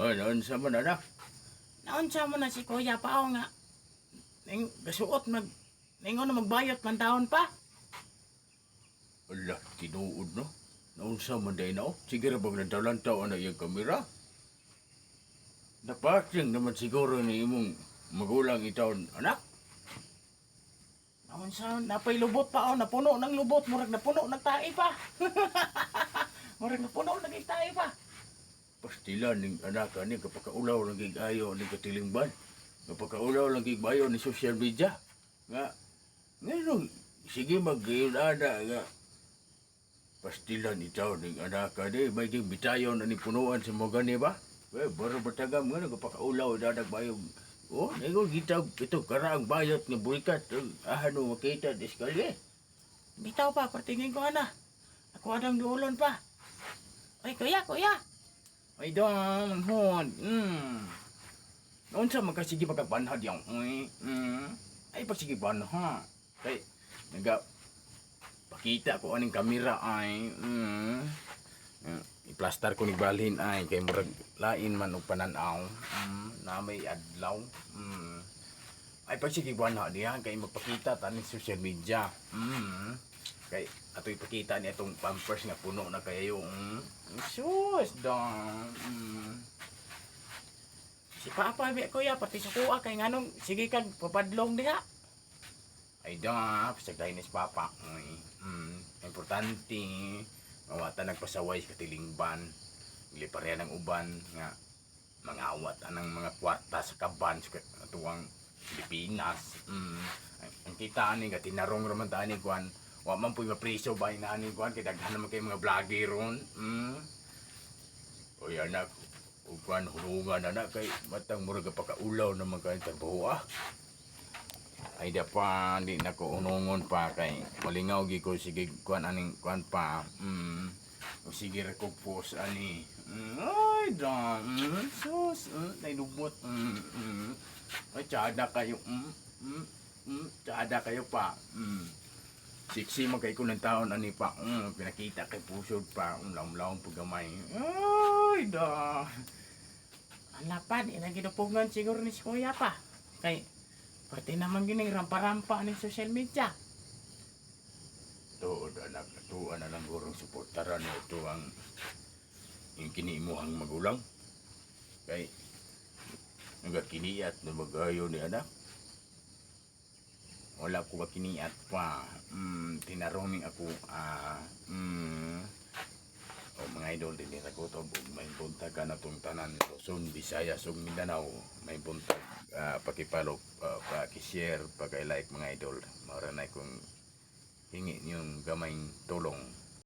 Noon sa man anak. Naunsa mo na si Kuya Pao nga. Ning gasuot ningon na magbayot man taon pa. Ala, tinuod no. Noon sa man day na. Sige ra bang lantaw-lantaw na iyang kamera. Napating naman siguro ni imong magulang itaon anak. Naunsa napay lubot pa napuno ng lubot murag napuno nagtae pa. Murag napuno nagtae pa. Pastilan ning anak ani kapakaulaw lang gigayo ni katilingban. Kapakaulaw lang gigayo ni social media. Nga ngayon sige mag-ada nga pastilan itaw ning anak ani may ging bitayon ani punuan sa mga gani ba? Baro batagam nga kapakaulaw dadag bayo. Oh, nego gitaw ito karaang bayot ni buikat. Ahano makita diskalye. Bitaw pa patingin ko ana. Ako adang duolon pa. Oy kuya. Ay dong, hon. Unsa man ka sige pagkabanhad yang. Ay pagsige banha. Kay naga pakita ko aning kamera ay. Iplastar ko ni balhin ay kay murag lain man og panan-aw. Na may adlaw. Ay pagsige banha diha kay magpakita taning social media. Kay ato ipakita ni atong pampers nga puno na kayo. Sus dong. Si Papa bi kuya pati sa kuha kay nganong sige kag papadlong diha. Ay dong, pasagday ni Papa. Importante mawata nagpasaway sa katilingban. Iliparya ng uban nga mangawat anang mga kwarta sa kaban sa atuang Pilipinas. Ang kita ani nga tinarong raman ta ani kwan. Wa man po'y mapriso ba inaani kuhan kay daghan naman kayo mga vlogger ron. Oy anak, ug kuhan hulungan anak kay matang murag pakaulaw naman kayo trabaho ah. Ay da pa di na ko unungon pa kay malingaw gi ko sige kuhan aning kuhan pa. O sige ra ko post ani. Ay da. Sus, nay lubot. Ay tsada kayo. Tsada kayo pa. Siksi magkay ko ng taon ani pa. Pinakita kay pusod pa. Laom-laom pagamay. Ay da. Ang lapad ginupungan siguro ni si Kuya pa. Kay pati naman gining rampa-rampa ni social media. Tuod anak, tuan na lang gurong suportaran na ito ang yung kinimuhang magulang. Kay nagakiniat na magayo ni anak. Wala ko makiniat pa. Tinaroming ako. Mga idol din nila ko to. May buntag ka na itong tanan. Luzon, Visayas, ug Mindanao. May buntag. Pakipalo, pakishare, pag-like mga idol. Maranay kong hingi niyong gamayng tulong.